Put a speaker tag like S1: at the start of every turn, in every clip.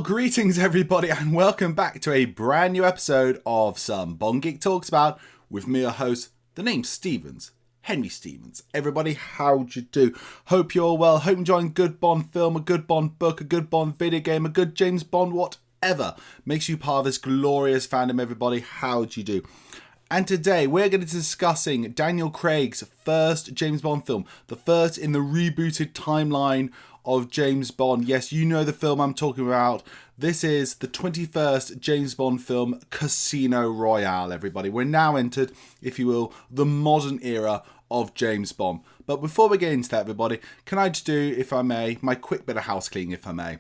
S1: Greetings everybody, and welcome back to a brand new episode of some Bond Geek Talks About with me, your host, the name's Stevens, Henry Stevens. Everybody, how'd you do? Hope you're well, hope you're enjoying a good Bond film, a good Bond book, a good Bond video game, a good James Bond, whatever makes you part of this glorious fandom. Everybody, how'd you do? And today we're going to be discussing Daniel Craig's first James Bond film, the first in the rebooted timeline of James Bond. Yes, you know the film I'm talking about. This is the 21st James Bond film, Casino Royale, everybody. We're now entered, if you will, the modern era of James Bond. But before we get into that, everybody, can I just do, if I may, my quick bit of house cleaning, if I may?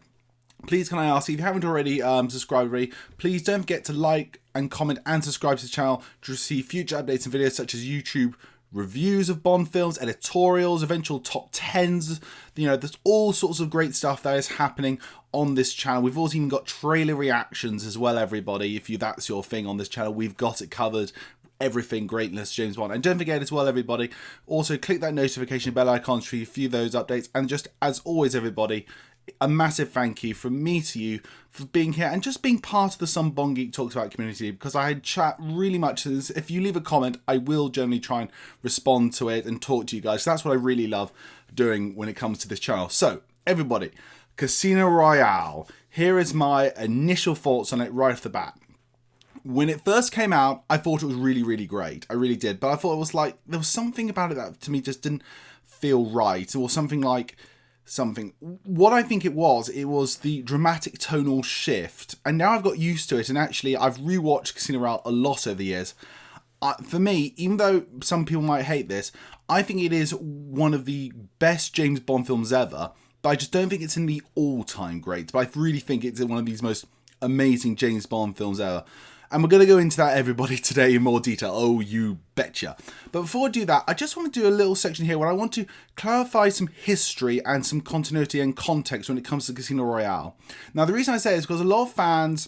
S1: Please, can I ask you, if you haven't already subscribed already, please don't forget to like and comment and subscribe to the channel to receive future updates and videos such as YouTube reviews of Bond films, editorials, eventual top 10s. You know, there's all sorts of great stuff that is happening on this channel. We've also even got trailer reactions as well, everybody. If that's your thing on this channel, we've got it covered. Everything greatness James Bond. And don't forget as well, everybody, also click that notification bell icon to receive those updates. And just as always, everybody, a massive thank you from me to you for being here and just being part of the Some Bond Geek Talks About community, because I chat really much. If you leave a comment, I will generally try and respond to it and talk to you guys. So that's what I really love doing when it comes to this channel. So everybody, Casino Royale, here is my initial thoughts on it right off the bat. When it first came out, I thought it was really, really great. I really did. But I thought it was like, there was something about it that to me just didn't feel right, or what I think it was the dramatic tonal shift, and now I've got used to it, and actually I've rewatched Casino Royale a lot over the years. For me, even though some people might hate this, I think it is one of the best James Bond films ever, but I just don't think it's in the all-time greats, but I really think it's one of these most amazing James Bond films ever. And we're going to go into that, everybody, today in more detail. Oh, you betcha. But before I do that, I just want to do a little section here where I want to clarify some history and some continuity and context when it comes to Casino Royale. Now, the reason I say it is because a lot of fans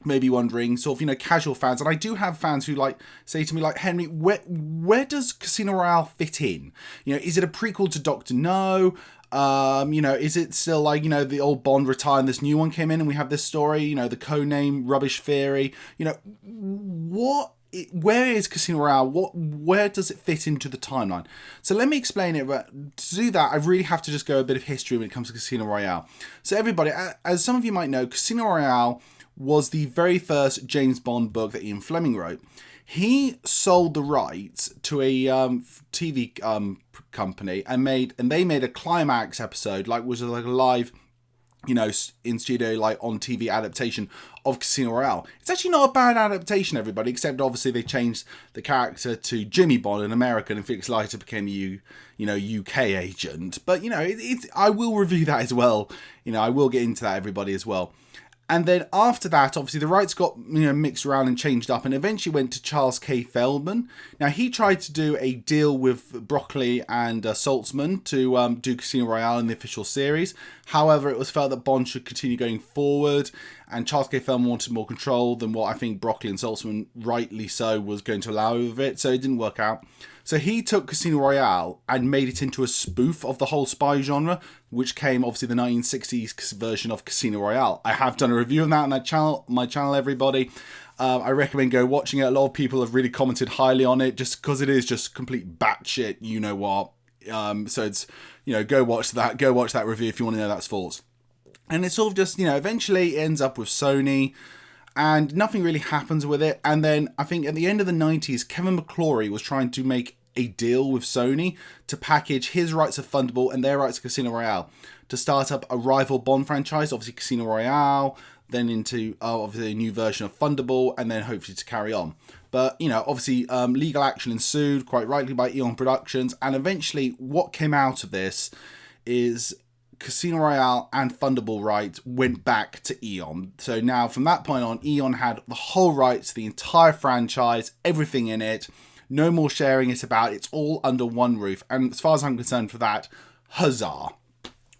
S1: may be wondering, sort of, casual fans, and I do have fans who say to me, Henry, where does Casino Royale fit in? Is it a prequel to Dr. No? Is it still the old Bond retired and this new one came in and we have this story, the codename Rubbish Theory? Where is Casino Royale? Where does it fit into the timeline? So let me explain it, but to do that, I really have to just go a bit of history when it comes to Casino Royale. So everybody, as some of you might know, Casino Royale was the very first James Bond book that Ian Fleming wrote. He sold the rights to a TV company and they made a climax episode, was a live, in studio, on TV adaptation of Casino Royale. It's actually not a bad adaptation, everybody, except obviously they changed the character to Jimmy Bond, an American, and Felix Leiter became a UK agent. But I will review that as well. I will get into that, everybody, as well. And then after that, obviously, the rights got mixed around and changed up and eventually went to Charles K. Feldman. Now, he tried to do a deal with Broccoli and Saltzman to do Casino Royale in the official series. However, it was felt that Bond should continue going forward, and Charles K. Feldman wanted more control than what I think Broccoli and Saltzman, rightly so, was going to allow of it, so it didn't work out. So he took Casino Royale and made it into a spoof of the whole spy genre, which came obviously the 1960s version of Casino Royale. I have done a review of that on my channel, everybody. I recommend go watching it. A lot of people have really commented highly on it just because it is just complete batshit, you know what. So it's, go watch that review if you want to know that's thoughts. And it's sort of just, eventually it ends up with Sony, and nothing really happens with it. And then I think at the end of the 90s, Kevin McClory was trying to make a deal with Sony to package his rights of Thunderball and their rights to Casino Royale to start up a rival Bond franchise, obviously Casino Royale, then into obviously a new version of Thunderball, and then hopefully to carry on. But, obviously legal action ensued, quite rightly, by Eon Productions. And eventually what came out of this is Casino Royale and Thunderball rights went back to Eon. So now from that point on, Eon had the whole rights to the entire franchise, everything in it. No more sharing it about. It's all under one roof. And as far as I'm concerned for that, huzzah.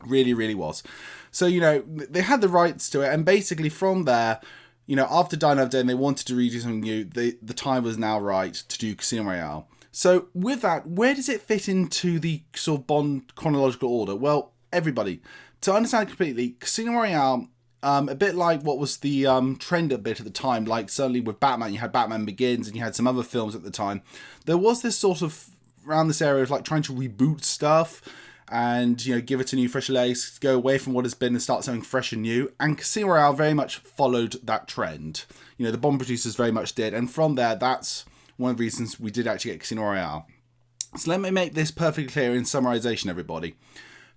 S1: Really, really was. So, they had the rights to it. And basically from there, after Die Another Day and they wanted to redo something new, the time was now right to do Casino Royale. So with that, where does it fit into the sort of Bond chronological order? Well, everybody, to understand completely, Casino Royale A bit like what was the trend a bit at the time, like certainly with Batman, you had Batman Begins and you had some other films at the time. There was this sort of, around this area of like trying to reboot stuff and, you know, give it a new fresh lace, go away from what has been and start something fresh and new. And Casino Royale very much followed that trend. You know, the Bond producers very much did. And from there, that's one of the reasons we did actually get Casino Royale. So let me make this perfectly clear in summarization, everybody.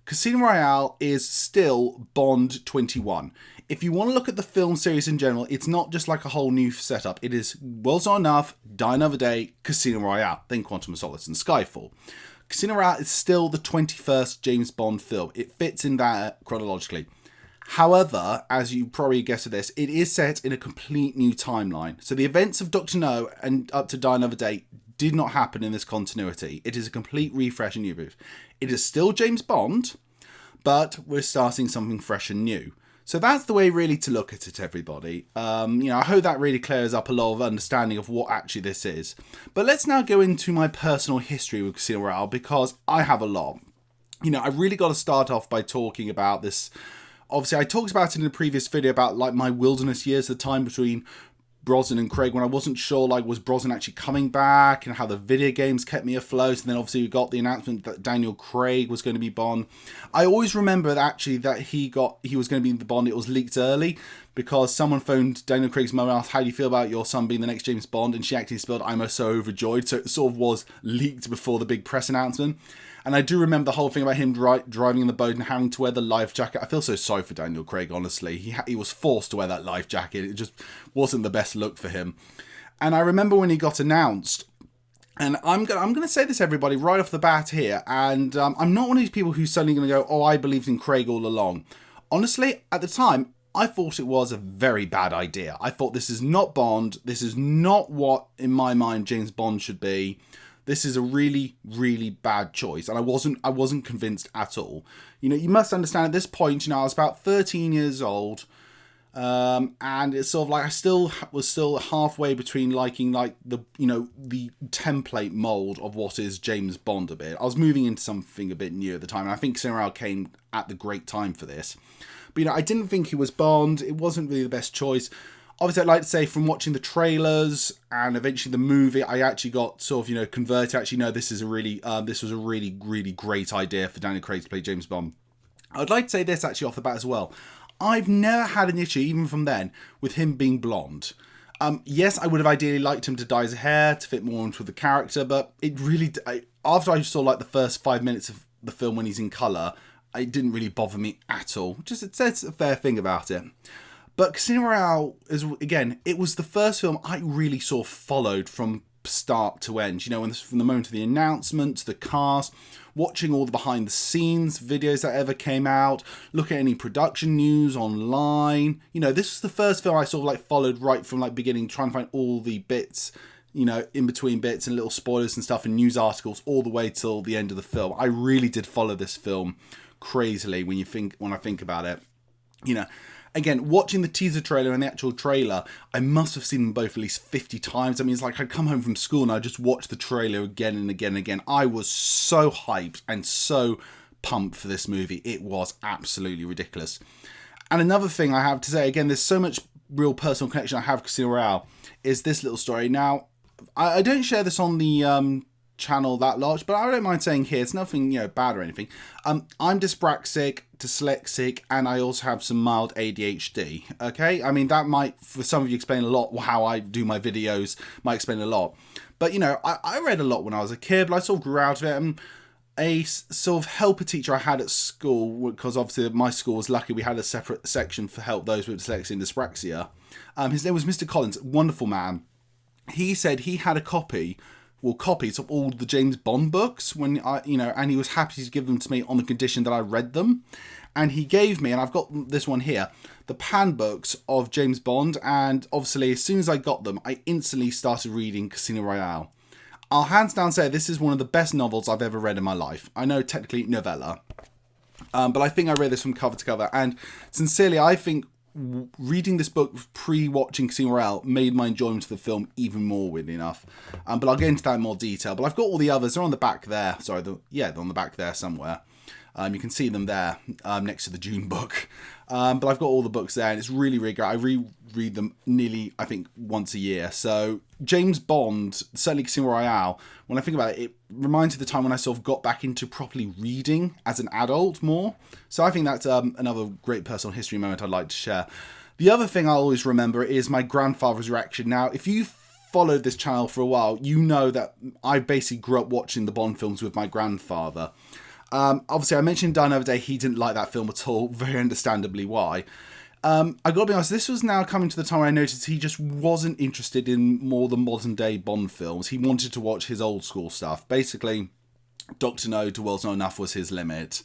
S1: Casino Royale is still Bond 21. If you want to look at the film series in general, it's not just like a whole new setup. It is World's Not Enough, Die Another Day, Casino Royale, then Quantum of Solace and Skyfall. Casino Royale is still the 21st James Bond film. It fits in that chronologically. However, as you probably guessed at this, it is set in a complete new timeline. So the events of Dr. No and up to Die Another Day did not happen in this continuity. It is a complete refresh and new reboot. It is still James Bond, but we're starting something fresh and new. So that's the way really to look at it, everybody. I hope that really clears up a lot of understanding of what actually this is. But let's now go into my personal history with Casino Royale, because I have a lot. I really got to start off by talking about this. Obviously, I talked about it in a previous video about like my wilderness years, the time between Brosnan and Craig, when I wasn't sure, like, was Brosnan actually coming back, and how the video games kept me afloat. And then obviously we got the announcement that Daniel Craig was going to be Bond. I always remember that actually that he was going to be the Bond. It was leaked early because someone phoned Daniel Craig's mum and asked, how do you feel about your son being the next James Bond? And she actually spelled, I'm so overjoyed. So it sort of was leaked before the big press announcement. And I do remember the whole thing about him driving in the boat and having to wear the life jacket. I feel so sorry for Daniel Craig, honestly. He was forced to wear that life jacket. It just wasn't the best look for him. And I remember when he got announced, and I'm gonna say this, everybody, right off the bat here, and I'm not one of these people who's suddenly going to go, oh, I believed in Craig all along. Honestly, at the time, I thought it was a very bad idea. I thought this is not Bond. This is not what, in my mind, James Bond should be. This is a really, really bad choice. And I wasn't convinced at all. You must understand at this point, I was about 13 years old. And it's sort of like I was still halfway between liking like the template mold of what is James Bond a bit. I was moving into something a bit new at the time. And I think Casino Royale came at the great time for this. But I didn't think he was Bond. It wasn't really the best choice. Obviously, I'd like to say from watching the trailers and eventually the movie, I actually got sort of, converted. Actually, no, this was a really, really great idea for Daniel Craig to play James Bond. I'd like to say this actually off the bat as well. I've never had an issue, even from then, with him being blonde. Yes, I would have ideally liked him to dye his hair to fit more into the character, but it really, after I saw like the first 5 minutes of the film when he's in colour, it didn't really bother me at all. Just it says a fair thing about it. But Casino Royale is, again, it was the first film I really sort of followed from start to end. From the moment of the announcement to the cast, watching all the behind the scenes videos that ever came out, look at any production news online. This was the first film I sort of like followed right from like beginning, trying to find all the bits, in between bits and little spoilers and stuff and news articles all the way till the end of the film. I really did follow this film crazily when I think about it. Again, watching the teaser trailer and the actual trailer, I must have seen them both at least 50 times. I mean, it's like I'd come home from school and I'd just watch the trailer again and again and again. I was so hyped and so pumped for this movie. It was absolutely ridiculous. And another thing I have to say, again, there's so much real personal connection I have with Casino Royale, is this little story. Now, I don't share this on the channel that large, but I don't mind saying here, it's nothing bad or anything. I'm dyspraxic, dyslexic, and I also have some mild ADHD. Okay, I mean that might for some of you explain a lot. How I do my videos might explain a lot, but I read a lot when I was a kid, but I sort of grew out of it. And a sort of helper teacher I had at school, because obviously my school was lucky we had a separate section for help those with dyslexia and dyspraxia. His name was Mr. Collins, wonderful man. He said he had copies of all the James Bond books and he was happy to give them to me on the condition that I read them. And he gave me, and I've got this one here, the pan books of James Bond. And obviously, as soon as I got them, I instantly started reading Casino Royale. I'll hands down say this is one of the best novels I've ever read in my life. I know technically novella, but I think I read this from cover to cover. And sincerely, I think reading this book pre-watching Casino Royale made my enjoyment of the film even more, weirdly enough. But I'll get into that in more detail. But I've got all the others. They're on the back there. Sorry, they're on the back there somewhere. You can see them there next to the Dune book. But I've got all the books there, and it's really, really great. I reread them nearly, I think, once a year. So James Bond, certainly Casino Royale, when I think about it, it reminds me of the time when I sort of got back into properly reading as an adult more. So I think that's another great personal history moment I'd like to share. The other thing I always remember is my grandfather's reaction. Now, if you've followed this channel for a while, you know that I basically grew up watching the Bond films with my grandfather. Obviously, I mentioned Die Another Day. He didn't like that film at all. Very understandably why. I got to be honest, this was now coming to the time where I noticed he just wasn't interested in more the modern day Bond films. He wanted to watch his old school stuff. Basically, Doctor No to World's Not Enough was his limit.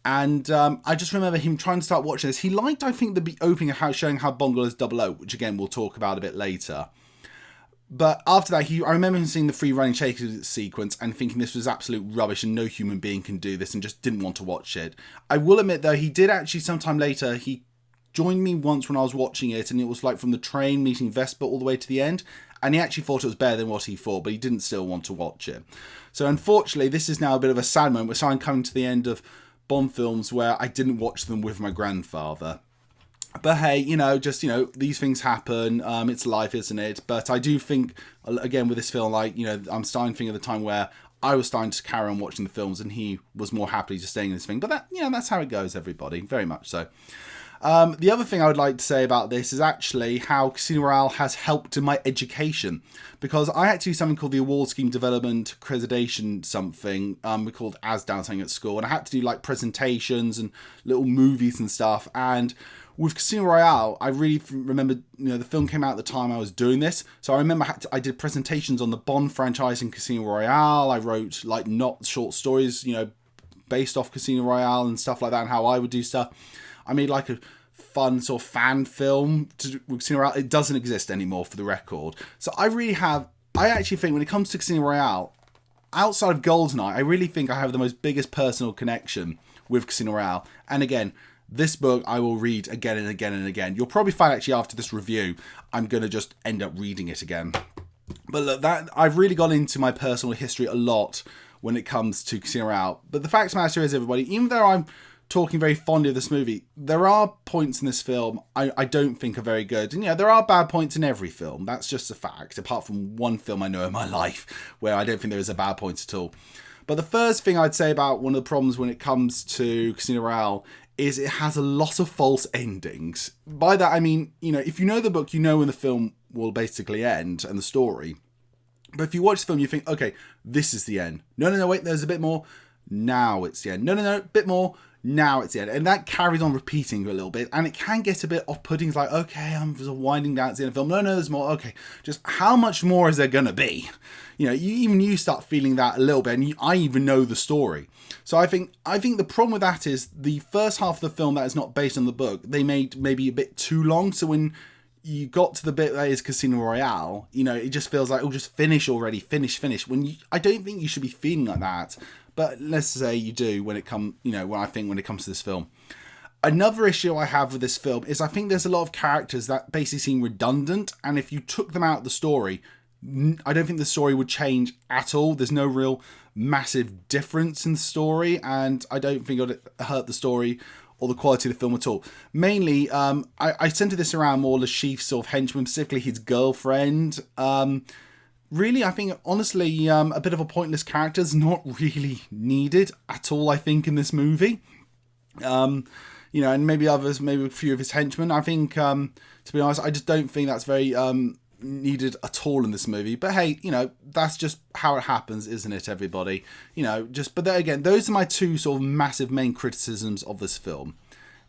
S1: And I just remember him trying to start watching this. He liked, I think, the opening of showing how Bond got his Double-O, which again we'll talk about a bit later. But after that, I remember him seeing the free running shaker sequence and thinking this was absolute rubbish and no human being can do this, and just didn't want to watch it. I will admit, though, he did actually sometime later, he joined me once when I was watching it, and it was like from the train meeting Vesper all the way to the end, and he actually thought it was better than what he thought, but he didn't still want to watch it. So unfortunately, this is now a bit of a sad moment, so I'm coming to the end of Bond films where I didn't watch them with my grandfather. But hey, these things happen. It's life, isn't it? But I do think, again, with this film, I'm starting to think of the time where I was starting to carry on watching the films and he was more happily just staying in this thing. But that's how it goes, everybody. Very much so. The other thing I would like to say about this is actually how Casino Royale has helped in my education. Because I had to do something called the Award Scheme Development Accreditation something. We called ASDAN something at school. And I had to do presentations and little movies and stuff. And with Casino Royale, I really remember, the film came out at the time I was doing this. So I remember I did presentations on the Bond franchise in Casino Royale. I wrote not short stories, based off Casino Royale and stuff like that, and how I would do stuff. I made a fun sort of fan film with Casino Royale. It doesn't exist anymore, for the record. So I actually think when it comes to Casino Royale, outside of Goldeneye, I really think I have the most biggest personal connection with Casino Royale. And again, this book I will read again and again and again. You'll probably find actually after this review, I'm going to just end up reading it again. But look, I've really gone into my personal history a lot when it comes to Casino Royale. But the fact of the matter is, everybody, even though I'm talking very fondly of this movie, there are points in this film I don't think are very good. And there are bad points in every film. That's just a fact, apart from one film I know in my life where I don't think there is a bad point at all. But the first thing I'd say about one of the problems when it comes to Casino Royale is it has a lot of false endings. By that I mean, if you know the book, you know when the film will basically end and the story. But if you watch the film, you think, okay, this is the end. No, wait, there's a bit more. Now it's the end. No, bit more. Now it's the end. And that carries on repeating a little bit. And it can get a bit off-putting. It's like, okay, I'm just winding down at the end of the film. No, there's more. Okay, just how much more is there going to be? You start feeling that a little bit. And I even know the story. So I think the problem with that is the first half of the film that is not based on the book, they made maybe a bit too long. So when you got to the bit that is Casino Royale, it just feels like, just finish already, finish. I don't think you should be feeling like that. But let's say you do when it comes to this film. Another issue I have with this film is I think there's a lot of characters that basically seem redundant. And if you took them out of the story, I don't think the story would change at all. There's no real massive difference in the story. And I don't think it would hurt the story or the quality of the film at all. Mainly, I centered this around more Le Chiffre's sort of henchman, specifically his girlfriend. Really, I think, honestly, a bit of a pointless character is not really needed at all, I think, in this movie. And maybe a few of his henchmen. I think, to be honest, I just don't think that's very needed at all in this movie. But hey, that's just how it happens, isn't it, everybody? But then again, those are my two sort of massive main criticisms of this film.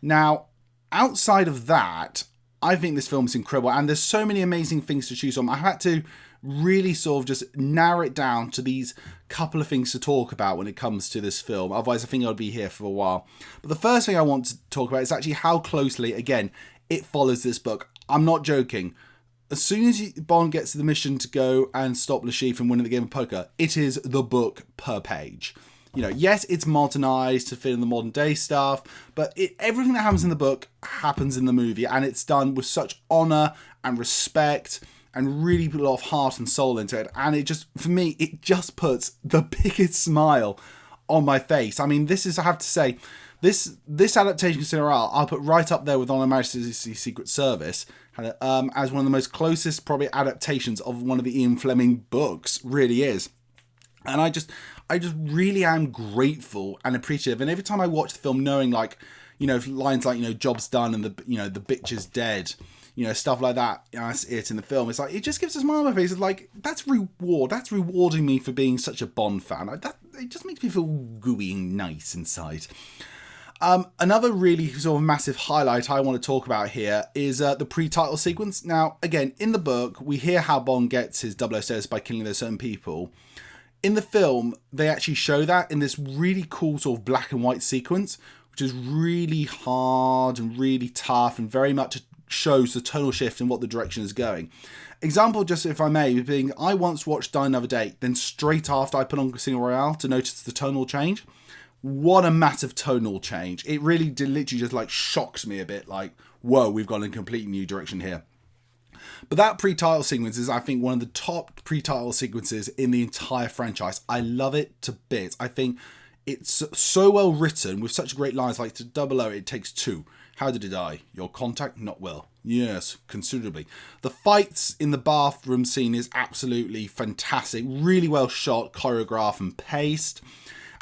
S1: Now, outside of that, I think this film is incredible, and there's so many amazing things to choose from. I had to really sort of just narrow it down to these couple of things to talk about when it comes to this film. Otherwise, I think I'd be here for a while. But the first thing I want to talk about is actually how closely, again, it follows this book. I'm not joking. As soon as Bond gets the mission to go and stop Le Chiffre from winning the game of poker, it is the book per page. Yes, it's modernized to fit in the modern day stuff, but everything that happens in the book happens in the movie, and it's done with such honor and respect and really put a lot of heart and soul into it. And it just, for me, it just puts the biggest smile on my face. I mean, this is, I have to say, this adaptation of Casino Royale, I'll put right up there with On Her Majesty's Secret Service, as one of the most closest, probably, adaptations of one of the Ian Fleming books, really is. And I just really am grateful and appreciative. And every time I watch the film, knowing, like, you know, lines like, you know, job's done and the, you know, the bitch is dead, you know, stuff like that, you know, it's in the film. It's like, it just gives a smile on my face. It's like, that's rewarding me for being such a Bond fan. It just makes me feel gooey and nice inside. Another really sort of massive highlight I want to talk about here is the pre-title sequence. Now, again, in the book, we hear how Bond gets his 007 status by killing those certain people. In the film, they actually show that in this really cool sort of black and white sequence, which is really hard and really tough and very much shows the tonal shift and what the direction is going. Example, just if I may, being I once watched Die Another Day, then straight after I put on Casino Royale to notice the tonal change. What a massive tonal change. It really did literally just like shocks me a bit, like, whoa, we've gone in a completely new direction here. But that pre-title sequence is, I think, one of the top pre-title sequences in the entire franchise. I love it to bits. I think it's so well written with such great lines like to Double-O, it takes two. How did it die? Your contact? Not well. Yes, considerably. The fights in the bathroom scene is absolutely fantastic. Really well shot, choreographed and paced.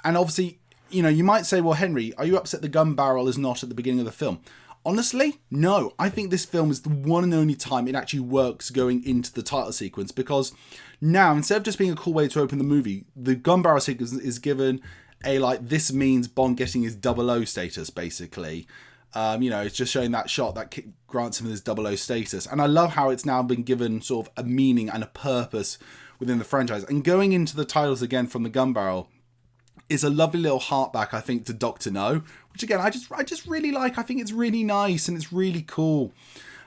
S1: And obviously, you know, you might say, well, Henry, are you upset the Gunbarrell is not at the beginning of the film? Honestly, no. I think this film is the one and only time it actually works going into the title sequence, because now, instead of just being a cool way to open the movie, the Gunbarrell sequence is given a, like, this means Bond getting his 00 status, basically. You know, it's just showing that shot that grants him his 00 status. And I love how it's now been given sort of a meaning and a purpose within the franchise. And going into the titles again from the Gunbarrell is a lovely little heartback, I think, to Dr. No, which again, I just really like. I think it's really nice and it's really cool.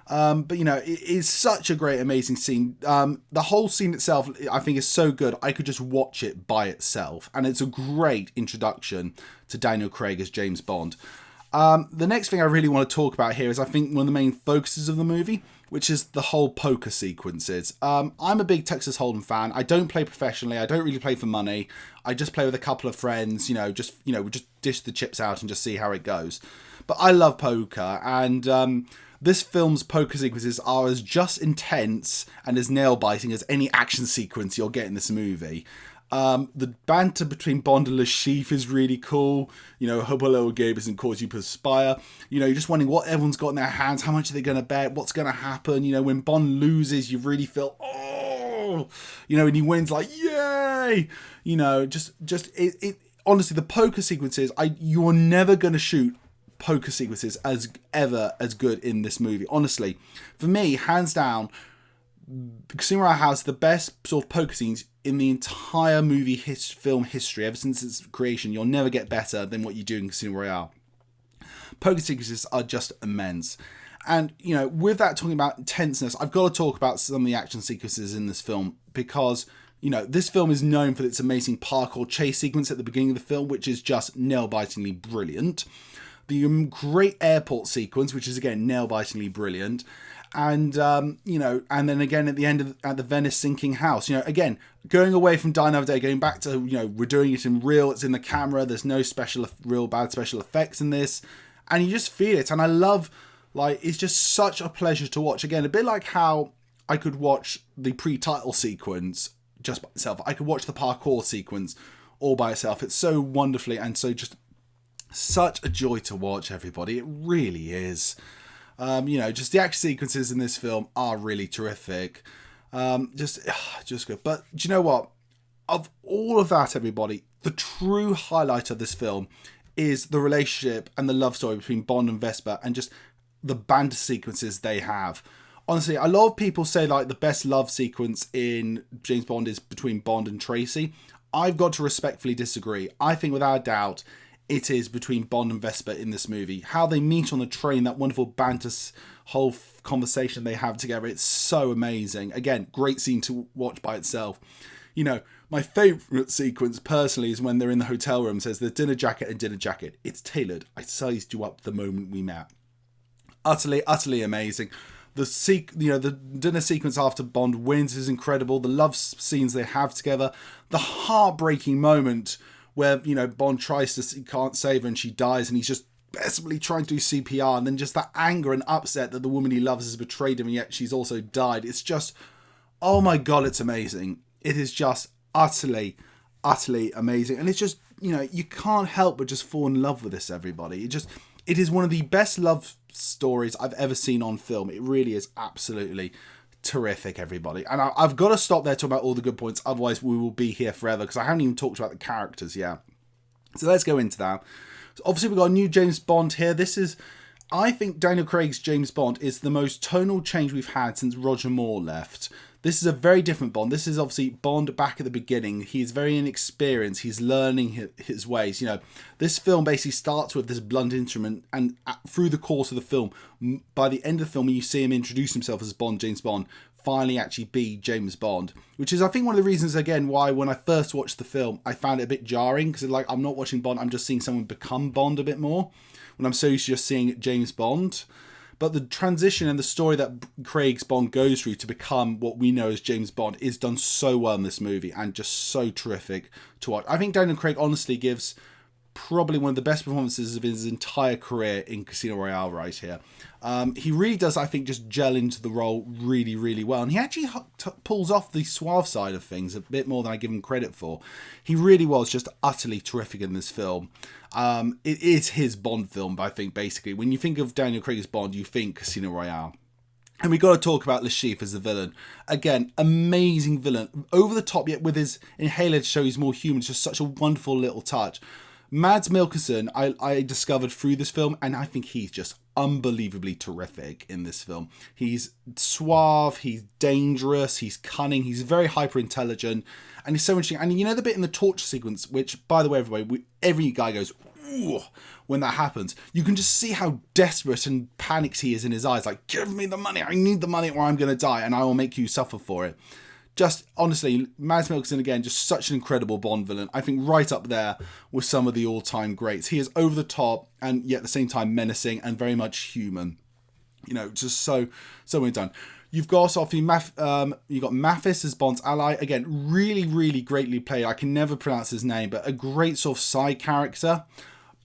S1: But, you know, it is such a great, amazing scene. The whole scene itself, I think, is so good. I could just watch it by itself. And it's a great introduction to Daniel Craig as James Bond. The next thing I really want to talk about here is, I think, one of the main focuses of the movie, which is the whole poker sequences. I'm a big Texas Hold'em fan. I don't play professionally. I don't really play for money. I just play with a couple of friends, we just dish the chips out and just see how it goes. But I love poker, and this film's poker sequences are as just intense and as nail-biting as any action sequence you'll get in this movie. The banter between Bond and Le Chiffre is really cool. You know, hope a little game doesn't cause you to perspire. You know, you're just wondering what everyone's got in their hands, how much are they going to bet, what's going to happen. You know, when Bond loses, you really feel, oh, you know, and he wins, like, yay. You know, honestly, the poker sequences, you're never going to shoot poker sequences as good in this movie. Honestly, for me, hands down, Casino Royale has the best sort of poker scenes in the entire movie film history. Ever since its creation, you'll never get better than what you do in Casino Royale. Poker sequences are just immense. And, you know, with that, talking about tenseness, I've got to talk about some of the action sequences in this film, because, you know, this film is known for its amazing parkour chase sequence at the beginning of the film, which is just nail-bitingly brilliant. The great airport sequence, which is, again, nail-bitingly brilliant. And, you know, and then again at the end at the Venice sinking house, you know, again, going away from Die Another Day, going back to, you know, we're doing it in real, it's in the camera, there's no real bad special effects in this, and you just feel it. And I love, like, it's just such a pleasure to watch. Again, a bit like how I could watch the pre-title sequence just by itself. I could watch the parkour sequence all by itself. It's so wonderfully and so just such a joy to watch, everybody. It really is. You know, just the action sequences in this film are really terrific. Just good. But do you know what? Of all of that, everybody, the true highlight of this film is the relationship and the love story between Bond and Vesper, and just the banter sequences they have. Honestly, a lot of people say, like, the best love sequence in James Bond is between Bond and Tracy. I've got to respectfully disagree. I think, without a doubt, it is between Bond and Vesper in this movie. How they meet on the train, that wonderful banter, whole conversation they have together, it's so amazing. Again, great scene to watch by itself. You know, my favourite sequence personally is when they're in the hotel room, says the dinner jacket and dinner jacket. It's tailored. I sized you up the moment we met. Utterly, utterly amazing. The dinner sequence after Bond wins is incredible. The love scenes they have together. The heartbreaking moment where, you know, Bond tries to, he can't save her and she dies, and he's just desperately trying to do CPR, and then just that anger and upset that the woman he loves has betrayed him and yet she's also died. It's just, oh my God, it's amazing. It is just utterly amazing. And it's just, you know, you can't help but just fall in love with this, everybody. It is one of the best love stories I've ever seen on film. It really is absolutely terrific, everybody. And I've got to stop there talking about all the good points, otherwise we will be here forever, because I haven't even talked about the characters yet. So let's go into that. So obviously we've got a new James Bond here. I think Daniel Craig's James Bond is the most tonal change we've had since Roger Moore left. This is a very different Bond. This is obviously Bond back at the beginning. He's very inexperienced. He's learning his ways. You know, this film basically starts with this blunt instrument, and through the course of the film, by the end of the film, when you see him introduce himself as Bond, James Bond, finally actually be James Bond, which is, I think, one of the reasons, again, why when I first watched the film, I found it a bit jarring, because like, I'm not watching Bond, I'm just seeing someone become Bond a bit more, when I'm so used to just seeing James Bond. But the transition and the story that Craig's Bond goes through to become what we know as James Bond is done so well in this movie, and just so terrific to watch. I think Daniel Craig honestly gives probably one of the best performances of his entire career in Casino Royale right here. He really does, I think, just gel into the role really, really well. And he actually pulls off the suave side of things a bit more than I give him credit for. He really was just utterly terrific in this film. It is his Bond film, I think, basically. When you think of Daniel Craig's Bond, you think Casino Royale. And we got to talk about Le Chiffre as the villain. Again, amazing villain. Over the top, yet with his inhaler to show he's more human. It's just such a wonderful little touch. Mads Mikkelsen, I discovered through this film, and I think he's just unbelievably terrific in this film. He's suave, he's dangerous, he's cunning, he's very hyper intelligent, and he's so interesting. And you know the bit in the torture sequence, which, by the way, everybody, every guy goes, ooh, when that happens. You can just see how desperate and panicked he is in his eyes. Like, give me the money, I need the money or I'm going to die, and I will make you suffer for it. Just, honestly, Mads Mikkelsen, again, just such an incredible Bond villain. I think right up there with some of the all-time greats. He is over the top, and yet at the same time menacing and very much human. You know, just so well done. You've got Sophie, you've got Mathis as Bond's ally. Again, really, really greatly played. I can never pronounce his name, but a great sort of side character.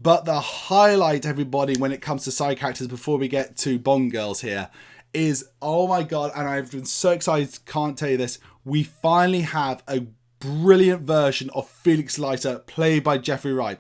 S1: But the highlight, everybody, when it comes to side characters before we get to Bond girls here, is, oh my God, and I've been so excited, can't tell you this, we finally have a brilliant version of Felix Leiter played by Jeffrey Wright.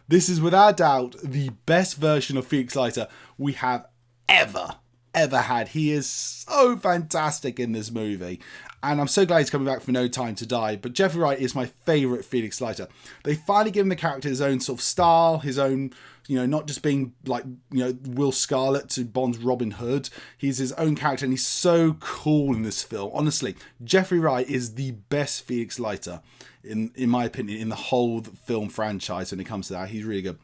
S1: This is without doubt the best version of Felix Leiter we have ever had. He is so fantastic in this movie, and I'm so glad he's coming back for No Time to Die. But Jeffrey Wright is my favourite Felix Leiter. They finally give him the character his own sort of style, his own, you know, not just being like, you know, Will Scarlet to Bond's Robin Hood. He's his own character, and he's so cool in this film. Honestly, Jeffrey Wright is the best Felix Leiter, in my opinion, in the whole film franchise when it comes to that. He's really good.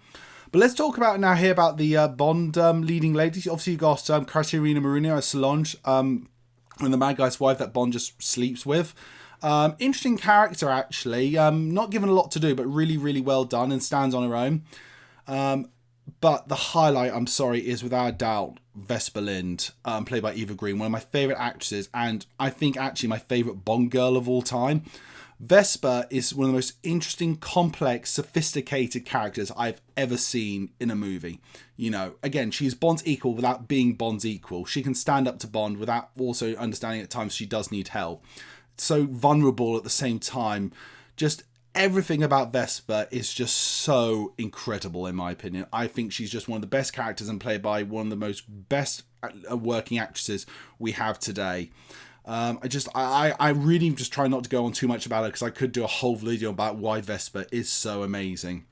S1: But let's talk about now here about the Bond leading ladies. Obviously, you've got Katerina Marino as Solange, and the bad guy's wife that Bond just sleeps with. Interesting character, actually. Not given a lot to do, but really, really well done and stands on her own. But the highlight, I'm sorry, is without doubt Vesper Lynd, played by Eva Green, one of my favourite actresses, and I think actually my favourite Bond girl of all time. Vesper is one of the most interesting, complex, sophisticated characters I've ever seen in a movie. You know, again, she's Bond's equal without being Bond's equal. She can stand up to Bond without also understanding at times she does need help. So vulnerable at the same time. Just everything about Vesper is just so incredible, in my opinion. I think she's just one of the best characters and played by one of the most best working actresses we have today. I really just try not to go on too much about her, because I could do a whole video about why Vesper is so amazing.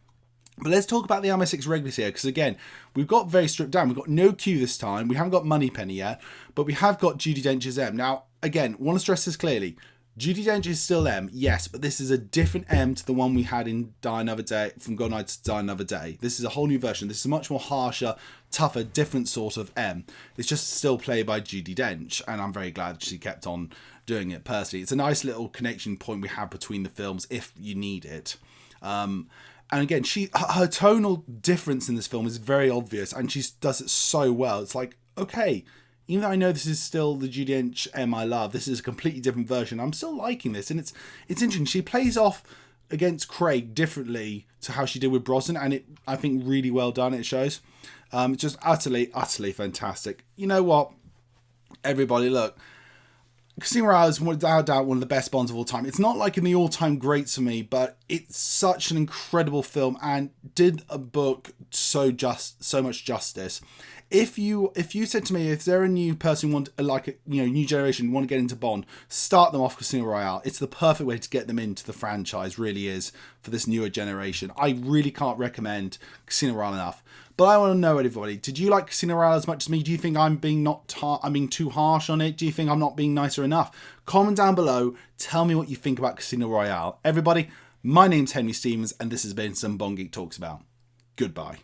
S1: But let's talk about the MI6 regulars here, because again, we've got very stripped down. We've got no Q this time. We haven't got Moneypenny yet, but we have got Judi Dench as M. Now, again, want to stress this clearly. Judi Dench is still M, yes, but this is a different M to the one we had in Die Another Day, from Goldeneye to Die Another Day. This is a whole new version. This is a much more harsher, tougher, different sort of M. It's just still played by Judi Dench, and I'm very glad she kept on doing it personally. It's a nice little connection point we have between the films if you need it. And again, her tonal difference in this film is very obvious, and she does it so well. It's like, okay, even though I know this is still the Judi Dench M I love, this is a completely different version. I'm still liking this, and it's interesting. She plays off against Craig differently to how she did with Brosnan, and I think really well done. It shows. Just utterly fantastic. You know what, everybody, look, Casino Royale is without doubt one of the best Bonds of all time. It's not like in the all-time greats for me, but it's such an incredible film and did a book so much justice. If you said to me, if they're a new person new generation want to get into Bond, start them off Casino Royale. It's the perfect way to get them into the franchise, really is, for this newer generation. I really can't recommend Casino Royale enough. But I want to know, everybody, did you like Casino Royale as much as me? Do you think I'm being too harsh on it? Do you think I'm not being nicer enough? Comment down below. Tell me what you think about Casino Royale. Everybody, my name's Henry Stevens, and this has been some Bond Geek Talks About. Goodbye.